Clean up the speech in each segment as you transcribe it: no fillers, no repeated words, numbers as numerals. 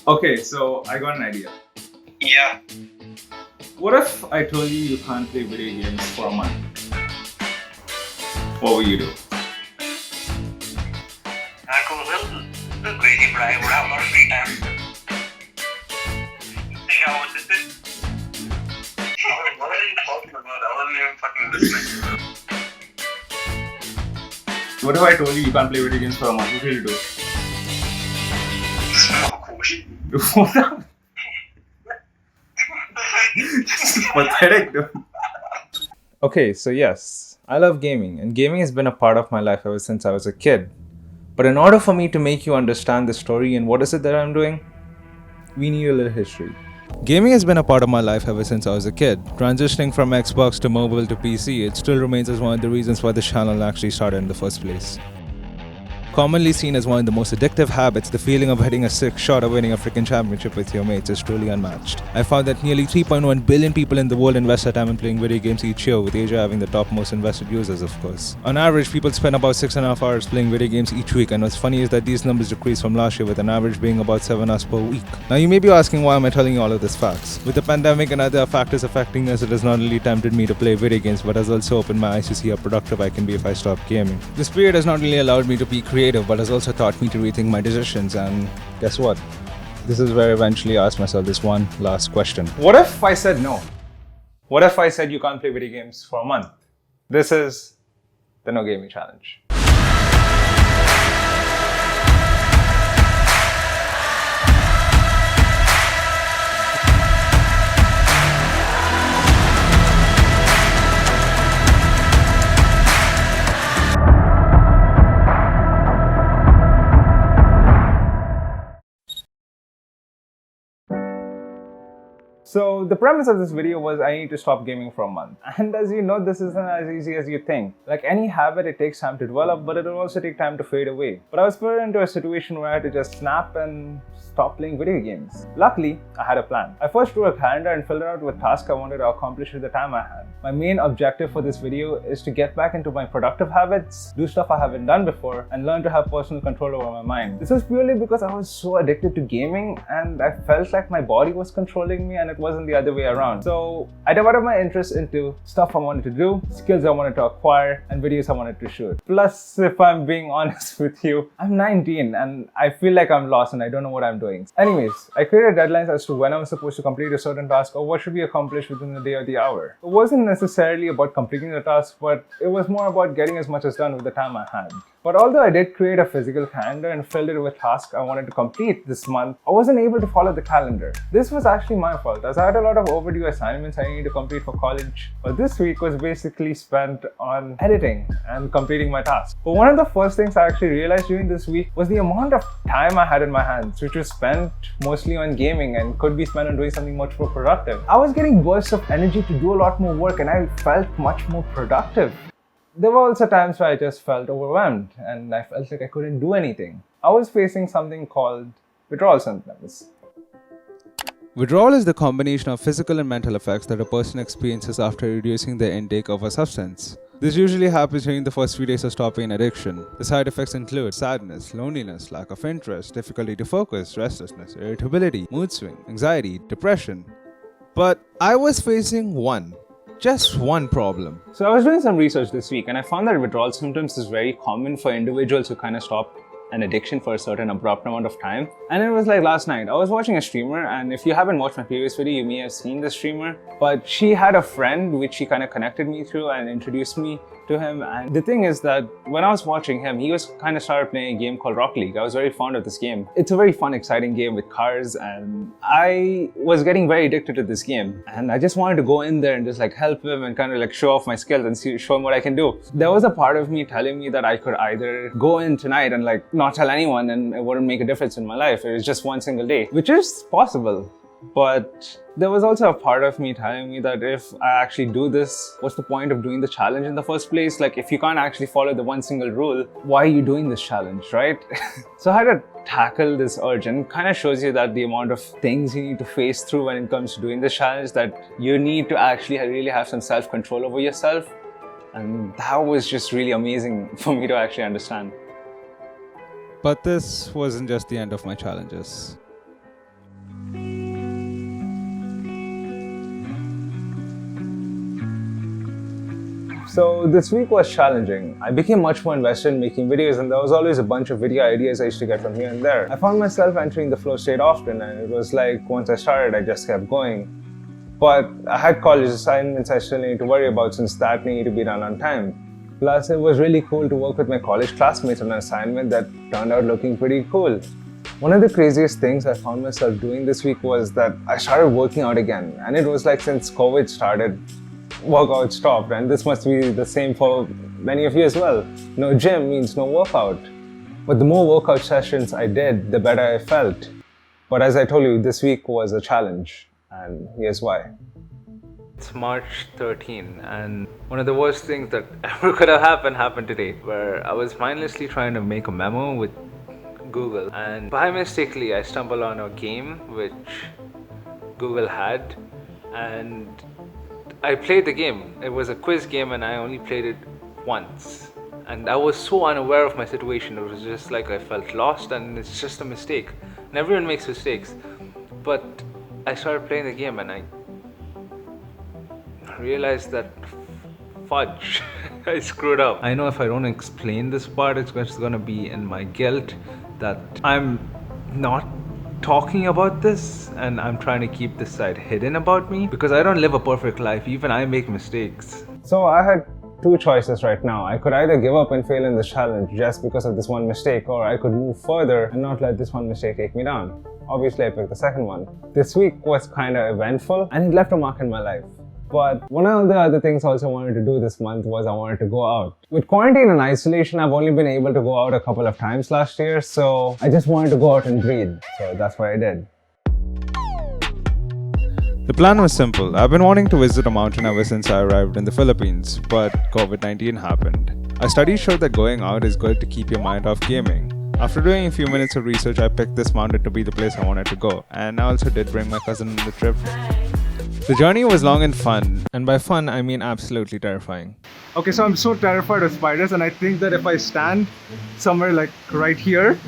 Okay, so I got an idea. Yeah. What if I told you can't play video games for a month? What will you do? I go look crazy, but I would have a lot of free time. You think I would listen? What are you talking about? I wasn't even fucking listening. What if I told you can't play video games for a month? What will you do? What? This is pathetic, dude. Okay, so yes, I love gaming, and gaming has been a part of my life ever since I was a kid. But in order for me to make you understand the story and what is it that I'm doing, we need a little history. Gaming has been a part of my life ever since I was a kid. Transitioning from Xbox to mobile to PC, it still remains as one of the reasons why this channel actually started in the first place. Commonly seen as one of the most addictive habits, the feeling of hitting a sick shot or winning a freaking championship with your mates is truly unmatched. I found that nearly 3.1 billion people in the world invest their time in playing video games each year, with Asia having the top most invested users, of course. On average, people spend about 6.5 hours playing video games each week, and what's funny is that these numbers decrease from last year, with an average being about 7 hours per week. Now you may be asking, why am I telling you all of these facts? With the pandemic and other factors affecting us, it has not only tempted me to play video games, but has also opened my eyes to see how productive I can be if I stop gaming. This period has not only allowed me to be creative, but has also taught me to rethink my decisions, and guess what? This is where I eventually asked myself this one last question. What if I said no? What if I said you can't play video games for a month? This is the No Gaming Challenge. So the premise of this video was I need to stop gaming for a month. And as you know, this isn't as easy as you think. Like any habit, it takes time to develop, but it will also take time to fade away. But I was put into a situation where I had to just snap and stop playing video games. Luckily, I had a plan. I first drew a calendar and filled it out with tasks I wanted to accomplish with the time I had. My main objective for this video is to get back into my productive habits, do stuff I haven't done before, and learn to have personal control over my mind. This was purely because I was so addicted to gaming and I felt like my body was controlling me and it wasn't the other way around. So I divided my interest into stuff I wanted to do, skills I wanted to acquire, and videos I wanted to shoot. Plus, if I'm being honest with you, I'm 19 and I feel like I'm lost and I don't know what I'm doing. Anyways, I created deadlines as to when I was supposed to complete a certain task or what should be accomplished within the day or the hour. It wasn't necessarily about completing the task, but it was more about getting as much as done with the time I had. But although I did create a physical calendar and filled it with tasks I wanted to complete this month, I wasn't able to follow the calendar. This was actually my fault, as I had a lot of overdue assignments I needed to complete for college. But this week was basically spent on editing and completing my tasks. But one of the first things I actually realized during this week was the amount of time I had in my hands, which was spent mostly on gaming and could be spent on doing something much more productive. I was getting bursts of energy to do a lot more work and I felt much more productive. There were also times where I just felt overwhelmed and I felt like I couldn't do anything. I was facing something called withdrawal symptoms. Withdrawal is the combination of physical and mental effects that a person experiences after reducing their intake of a substance. This usually happens during the first few days of stopping an addiction. The side effects include sadness, loneliness, lack of interest, difficulty to focus, restlessness, irritability, mood swing, anxiety, depression. But I was facing just one problem. So I was doing some research this week and I found that withdrawal symptoms is very common for individuals who kind of stop an addiction for a certain abrupt amount of time. And it was like last night, I was watching a streamer, and if you haven't watched my previous video, you may have seen the streamer, but she had a friend which she kind of connected me through and introduced me to him. And the thing is that when I was watching him, he was kind of started playing a game called Rocket League. I was very fond of this game. It's a very fun, exciting game with cars, and I was getting very addicted to this game. And I just wanted to go in there and just like help him and kind of like show off my skills and show him what I can do. There was a part of me telling me that I could either go in tonight and like not tell anyone and it wouldn't make a difference in my life. It was just one single day, which is possible. But there was also a part of me telling me that if I actually do this, what's the point of doing the challenge in the first place? Like, if you can't actually follow the one single rule, why are you doing this challenge, right? So I had to tackle this urge, and it kind of shows you that the amount of things you need to face through when it comes to doing this challenge, that you need to actually really have some self-control over yourself. And that was just really amazing for me to actually understand. But this wasn't just the end of my challenges. So this week was challenging. I became much more invested in making videos, and there was always a bunch of video ideas I used to get from here and there. I found myself entering the flow state often, and it was like once I started, I just kept going. But I had college assignments I still need to worry about since that needed to be done on time. Plus, it was really cool to work with my college classmates on an assignment that turned out looking pretty cool. One of the craziest things I found myself doing this week was that I started working out again, and it was like since COVID started, workout stopped, and this must be the same for many of you as well. No gym means no workout. But the more workout sessions I did, the better I felt. But as I told you, this week was a challenge, and here's why. It's March 13, and one of the worst things that ever could have happened today, where I was mindlessly trying to make a memo with Google, and by mistakenly I stumbled on a game which Google had, and I played the game. It was a quiz game and I only played it once. And I was so unaware of my situation. It was just like I felt lost, and it's just a mistake. And everyone makes mistakes. But I started playing the game and I realized that fudge, I screwed up. I know if I don't explain this part, it's just gonna be in my guilt that I'm not talking about this, and I'm trying to keep this side hidden about me because I don't live a perfect life. Even I make mistakes. So I had two choices right now. I could either give up and fail in this challenge just because of this one mistake, or I could move further and not let this one mistake take me down. Obviously, I picked the second one. This week was kind of eventful and it left a mark in my life. But one of the other things I also wanted to do this month was I wanted to go out. With quarantine and isolation, I've only been able to go out a couple of times last year, so I just wanted to go out and breathe. So that's what I did. The plan was simple. I've been wanting to visit a mountain ever since I arrived in the Philippines, but COVID-19 happened. Our studies showed that going out is good to keep your mind off gaming. After doing a few minutes of research, I picked this mountain to be the place I wanted to go, and I also did bring my cousin on the trip. The journey was long and fun, and by fun I mean absolutely terrifying. Okay, so I'm so terrified of spiders, and I think that if I stand somewhere like right here,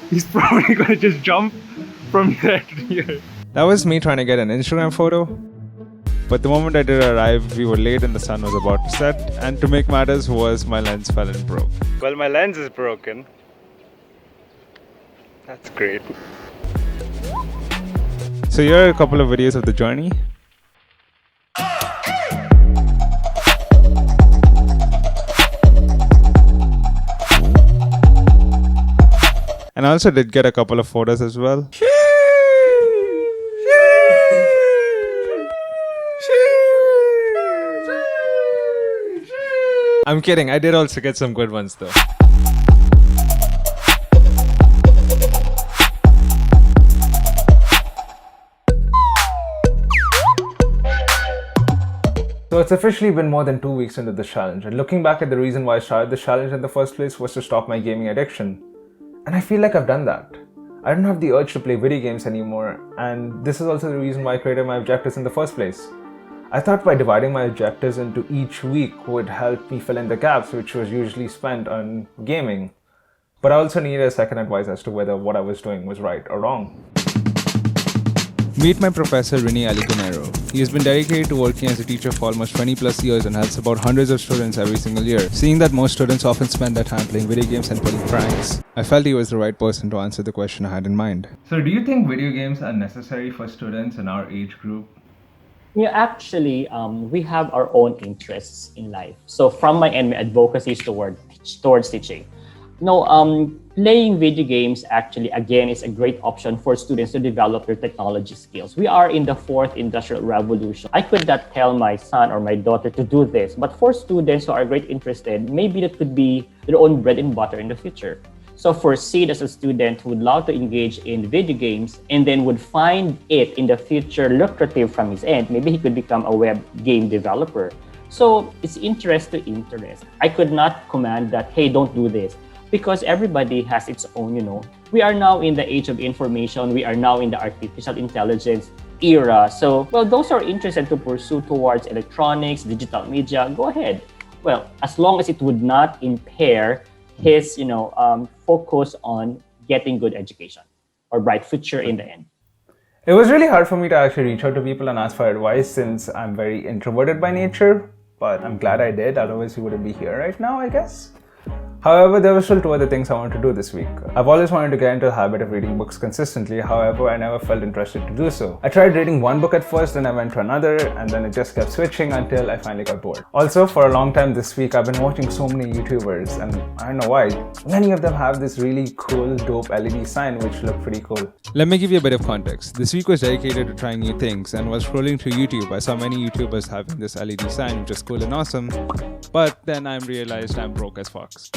he's probably gonna just jump from there to here. That was me trying to get an Instagram photo. But the moment I did arrive, we were late and the sun was about to set, and to make matters worse, my lens fell and broke. Well, my lens is broken. That's great. So here are a couple of videos of the journey. And I also did get a couple of photos as well. I'm kidding, I did also get some good ones though. So it's officially been more than 2 weeks into this challenge, and looking back at the reason why I started this challenge in the first place was to stop my gaming addiction. And I feel like I've done that. I don't have the urge to play video games anymore, and this is also the reason why I created my objectives in the first place. I thought by dividing my objectives into each week would help me fill in the gaps which was usually spent on gaming. But I also needed a second advice as to whether what I was doing was right or wrong. Meet my professor Rini Aliconero. He has been dedicated to working as a teacher for almost 20 plus years and helps about hundreds of students every single year. Seeing that most students often spend their time playing video games and pulling pranks, I felt he was the right person to answer the question I had in mind. So do you think video games are necessary for students in our age group? Yeah, actually, we have our own interests in life. So from my end, my advocacy is towards teaching. No, playing video games actually, again, is a great option for students to develop their technology skills. We are in the fourth industrial revolution. I could not tell my son or my daughter to do this, but for students who are great interested, maybe that could be their own bread and butter in the future. So for Sid as a student who would love to engage in video games and then would find it in the future lucrative from his end, maybe he could become a web game developer. So it's interest to interest. I could not command that, hey, don't do this, because everybody has its own, We are now in the age of information. We are now in the artificial intelligence era. So, well, those who are interested to pursue towards electronics, digital media, go ahead. Well, as long as it would not impair his focus on getting good education or bright future in the end? It was really hard for me to actually reach out to people and ask for advice since I'm very introverted by nature, but I'm glad I did, otherwise we wouldn't be here right now, I guess. However, there were still 2 other things I wanted to do this week. I've always wanted to get into the habit of reading books consistently, however, I never felt interested to do so. I tried reading one book at first, then I went to another, and then it just kept switching until I finally got bored. Also, for a long time this week, I've been watching so many YouTubers, and I don't know why. Many of them have this really cool, dope LED sign which look pretty cool. Let me give you a bit of context. This week was dedicated to trying new things, and while scrolling through YouTube, I saw many YouTubers having this LED sign, which is cool and awesome, but then I realized I'm broke as fox.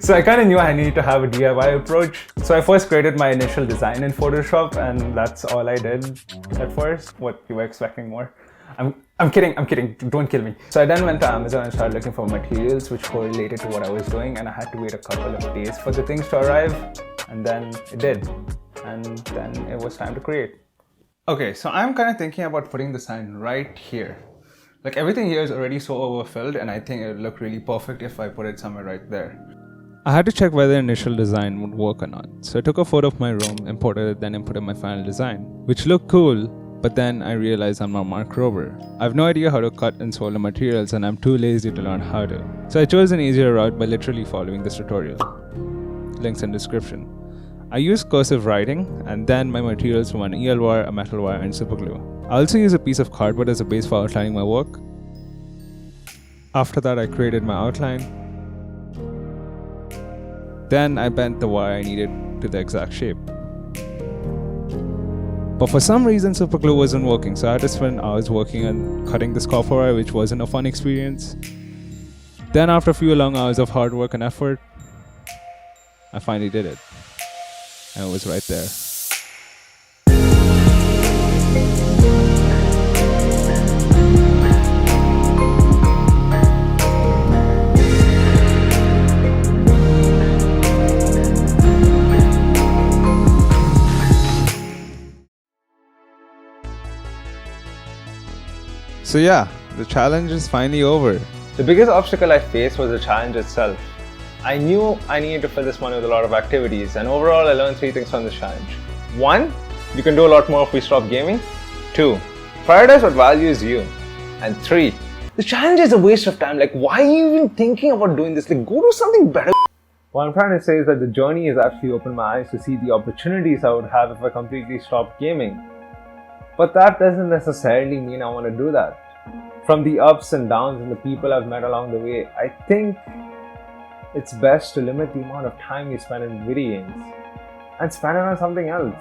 So I kind of knew I needed to have a DIY approach. So I first created my initial design in Photoshop, and that's all I did at first. What, you were expecting more? I'm kidding, don't kill me. So I then went to Amazon and started looking for materials which correlated to what I was doing, and I had to wait a couple of days for the things to arrive, and then it did. And then it was time to create. Okay, so I'm kind of thinking about putting the sign right here. Like everything here is already so overfilled, and I think it would look really perfect if I put it somewhere right there. I had to check whether initial design would work or not, so I took a photo of my room, imported it, then inputted my final design, which looked cool, but then I realized I'm not Mark Rober. I have no idea how to cut and solder materials, and I'm too lazy to learn how to. So I chose an easier route by literally following this tutorial. Links in description. I used cursive writing, and then my materials were an EL wire, a metal wire, and super glue. I also used a piece of cardboard as a base for outlining my work. After that, I created my outline. Then I bent the wire I needed to the exact shape. But for some reason, super glue wasn't working, so I had to spend hours working on cutting this copper wire, which wasn't a fun experience. Then after a few long hours of hard work and effort, I finally did it. And it was right there. So yeah, the challenge is finally over. The biggest obstacle I faced was the challenge itself. I knew I needed to fill this month with a lot of activities, and overall I learned 3 things from this challenge. 1. You can do a lot more if we stop gaming. 2. Prioritize what values you. And 3. The challenge is a waste of time. Like, why are you even thinking about doing this? Like, go do something better. What I'm trying to say is that the journey has actually opened my eyes to see the opportunities I would have if I completely stopped gaming. But that doesn't necessarily mean I want to do that. From the ups and downs and the people I've met along the way, I think it's best to limit the amount of time you spend in video games and spend it on something else.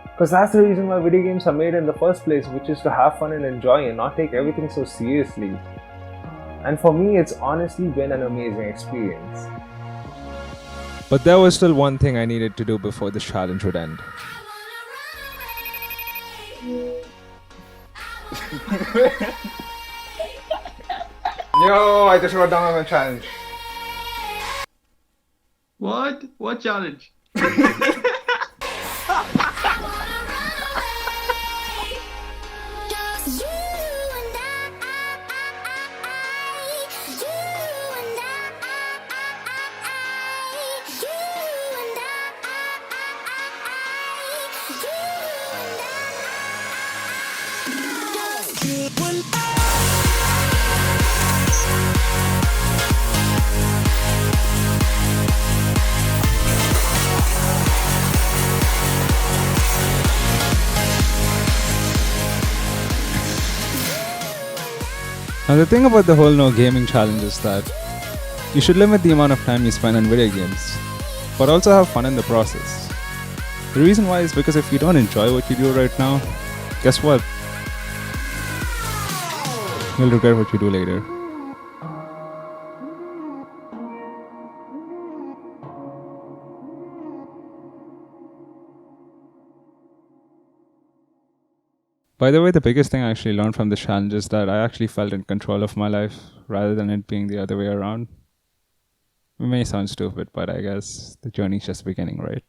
Because that's the reason why video games are made in the first place, which is to have fun and enjoy and not take everything so seriously. And for me, it's honestly been an amazing experience. But there was still one thing I needed to do before this challenge would end. Yo, I just wrote down on the challenge. What? What challenge? Now the thing about the whole no gaming challenge is that you should limit the amount of time you spend on video games, but also have fun in the process. The reason why is because if you don't enjoy what you do right now, guess what? You'll regret what you do later. By the way, the biggest thing I actually learned from this challenge is that I actually felt in control of my life rather than it being the other way around. It may sound stupid, but I guess the journey's just beginning, right?